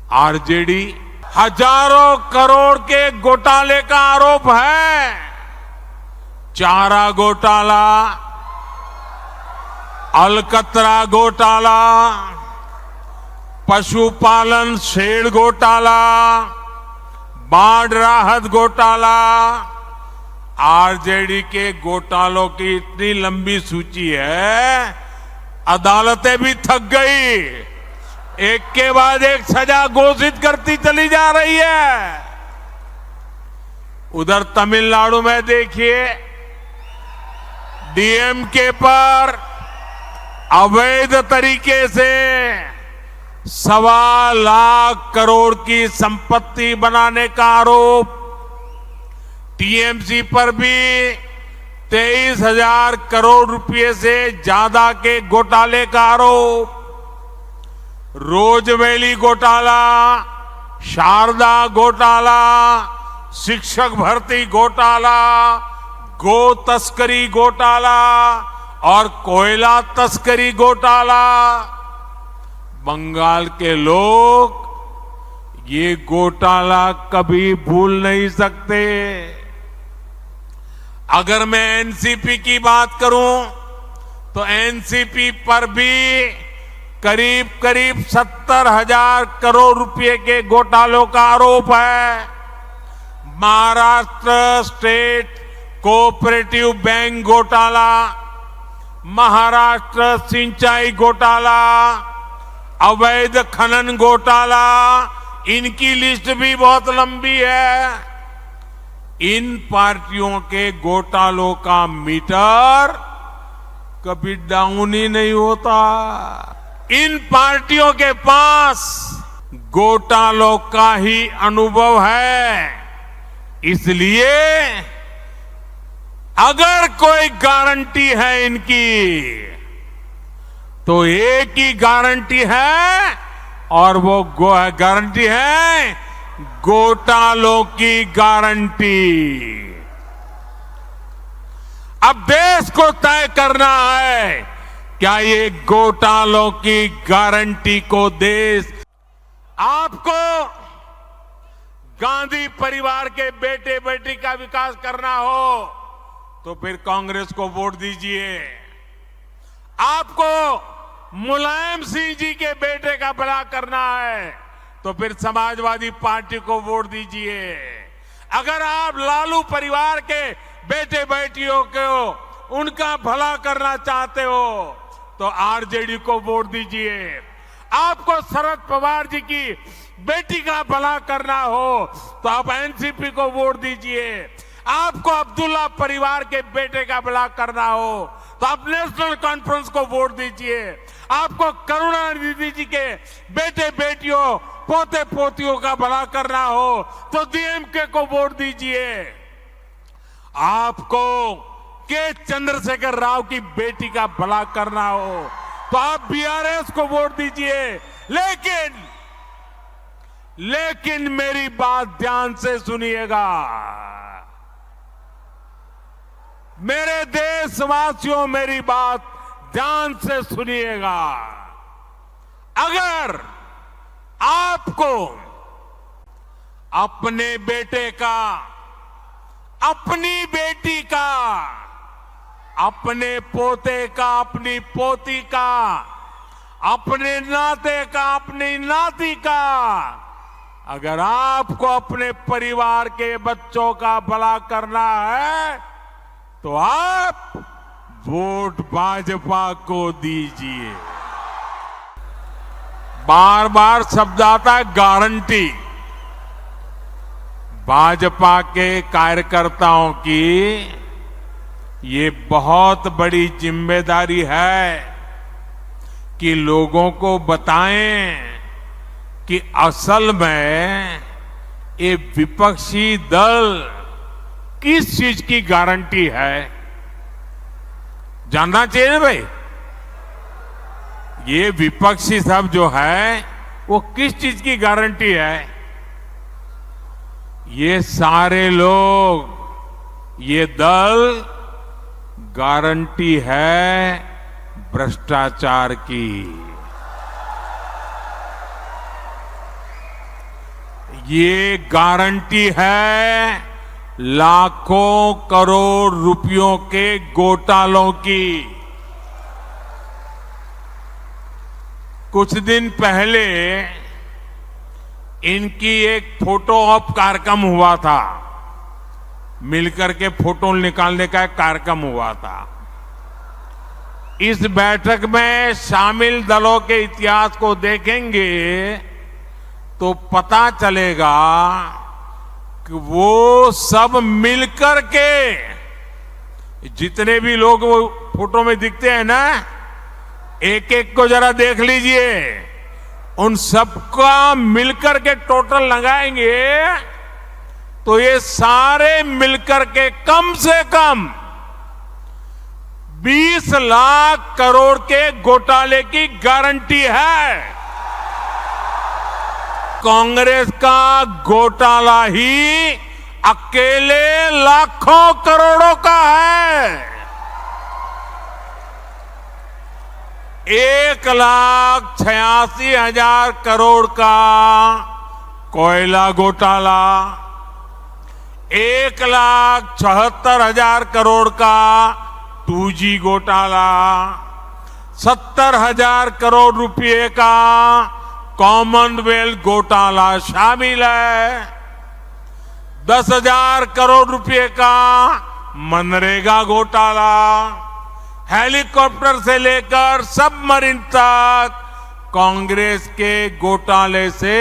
RJD हजारों करोड़ के घोटाले का आरोप है। चारा घोटाला, अलकतरा घोटाला, पशुपालन शेड घोटाला, बाढ़ राहत घोटाला। आरजेडी के घोटालों की इतनी लंबी सूची है, अदालतें भी थक गई। एक के बाद एक सजा घोषित करती चली जा रही है। उधर तमिलनाडु में देखिए, डीएमके पर अवैध तरीके से 1.25 लाख करोड़ की संपत्ति बनाने का आरोप, टीएमसी पर भी 23,000 करोड़ रुपए से ज्यादा के घोटाले का आरोप, रोजवेली घोटाला, शारदा घोटाला, शिक्षक भर्ती घोटाला, गो तस्करी घोटाला और कोयला तस्करी घोटाला। बंगाल के लोग ये घोटाला कभी भूल नहीं सकते। अगर मैं एनसीपी की बात करूं तो एनसीपी पर भी करीब 70,000 करोड़ रुपए के घोटालों का आरोप है। महाराष्ट्र स्टेट कोऑपरेटिव बैंक घोटाला, महाराष्ट्र सिंचाई घोटाला, अवैध खनन घोटाला, इनकी लिस्ट भी बहुत लंबी है। इन पार्टियों के घोटालों का मीटर कभी डाउन ही नहीं होता। इन पार्टियों के पास घोटालों का ही अनुभव है। इसलिए अगर कोई गारंटी है इनकी, तो एक ही गारंटी है और वो गारंटी है घोटालों की गारंटी। अब देश को तय करना है, क्या ये घोटालों की गारंटी को देश। आपको गांधी परिवार के बेटे बेटी का विकास करना हो तो फिर कांग्रेस को वोट दीजिए। आपको मुलायम सिंह जी के बेटे का भला करना है तो फिर समाजवादी पार्टी को वोट दीजिए। अगर आप लालू परिवार के बेटे बेटियों को उनका भला करना चाहते हो तो आरजेडी को वोट दीजिए। आपको शरद पवार जी की बेटी का भला करना हो तो आप एनसीपी को वोट दीजिए। आपको अब्दुल्ला परिवार के बेटे का भला करना हो तो आप नेशनल कॉन्फ्रेंस को वोट दीजिए। आपको करुणानिधि जी के बेटे बेटियों पोते पोतियों का भला करना हो तो डीएमके को वोट दीजिए। आपको के चंद्रशेखर राव की बेटी का भला करना हो तो आप बीआरएस को वोट दीजिए। लेकिन मेरी बात ध्यान से सुनिएगा। मेरे देशवासियों, मेरी बात ध्यान से सुनिएगा। अगर आपको अपने बेटे का, अपनी बेटी का, अपने पोते का, अपनी पोती का, अपने नाते का, अपनी नाती का, अगर आपको अपने परिवार के बच्चों का भला करना है तो आप वोट भाजपा को दीजिए। बार बार शब्द आता है गारंटी। भाजपा के कार्यकर्ताओं की ये बहुत बड़ी जिम्मेदारी है कि लोगों को बताएं कि असल में ये विपक्षी दल किस चीज की गारंटी है। जानना चाहिए ना भाई, ये विपक्षी सब जो है वो किस चीज की गारंटी है। ये सारे लोग, ये दल गारंटी है भ्रष्टाचार की। ये गारंटी है लाखों करोड़ रुपयों के घोटालों की। कुछ दिन पहले इनकी एक फोटो ऑप कार्यक्रम हुआ था, मिलकर के फोटो निकालने का एक कार्यक्रम हुआ था। इस बैठक में शामिल दलों के इतिहास को देखेंगे तो पता चलेगा कि वो सब मिलकर के, जितने भी लोग वो फोटो में दिखते हैं ना, एक एक को जरा देख लीजिए, उन सबका मिलकर के टोटल लगाएंगे तो ये सारे मिलकर के कम से कम 20 लाख करोड़ के घोटाले की गारंटी है। कांग्रेस का घोटाला ही अकेले लाखों करोड़ों का है। 1,86,000 करोड़ का कोयला घोटाला, 1,76,000 करोड़ का 2G घोटाला, 70,000 करोड़ रुपए का कॉमनवेल्थ घोटाला शामिल है, 10,000 करोड़ रुपए का मनरेगा घोटाला, हेलीकॉप्टर से लेकर सबमरीन तक कांग्रेस के घोटाले से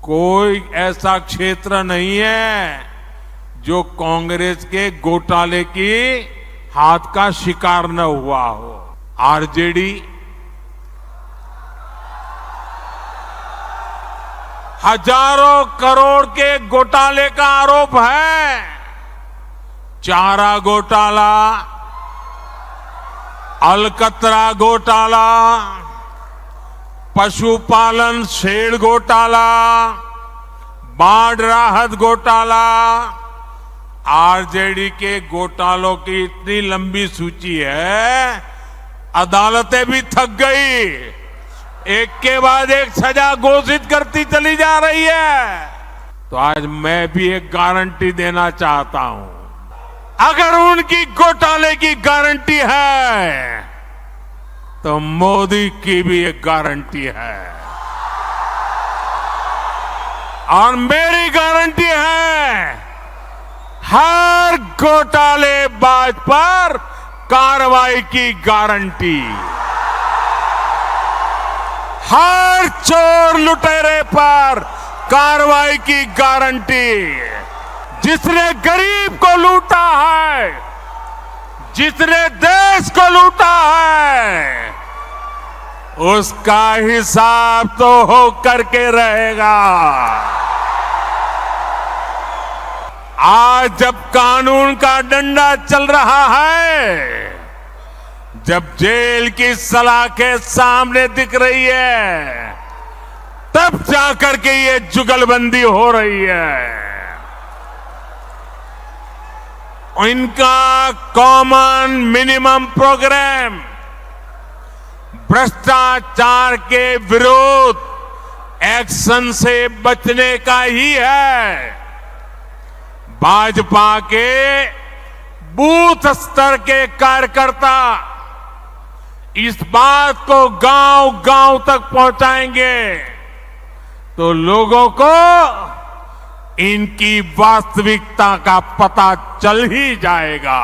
कोई ऐसा क्षेत्र नहीं है जो कांग्रेस के घोटाले की हाथ का शिकार न हुआ हो। आरजेडी हजारों करोड़ के घोटाले का आरोप है। चारा घोटाला, अलकतरा घोटाला, पशुपालन शेड घोटाला, बाढ़ राहत घोटाला। आरजेडी के घोटालों की इतनी लंबी सूची है, अदालतें भी थक गई, एक के बाद एक सजा घोषित करती चली जा रही है। तो आज मैं भी एक गारंटी देना चाहता हूं, अगर उनकी घोटाले की गारंटी है तो मोदी की भी एक गारंटी है, और मेरी गारंटी है हर घोटालेबाज पर कार्रवाई की गारंटी, हर चोर लुटेरे पर कार्रवाई की गारंटी। जिसने गरीब को लूटा है, जिसने देश को लूटा है, उसका हिसाब तो हो करके रहेगा। आज जब कानून का डंडा चल रहा है, जब जेल की सलाखें सामने दिख रही है, तब जाकर के ये जुगलबंदी हो रही है। इनका कॉमन मिनिमम प्रोग्राम भ्रष्टाचार के विरुद्ध एक्शन से बचने का ही है। भाजपा के बूथ स्तर के कार्यकर्ता इस बात को गांव-गांव तक पहुंचाएंगे तो लोगों को इनकी वास्तविकता का पता चल ही जाएगा।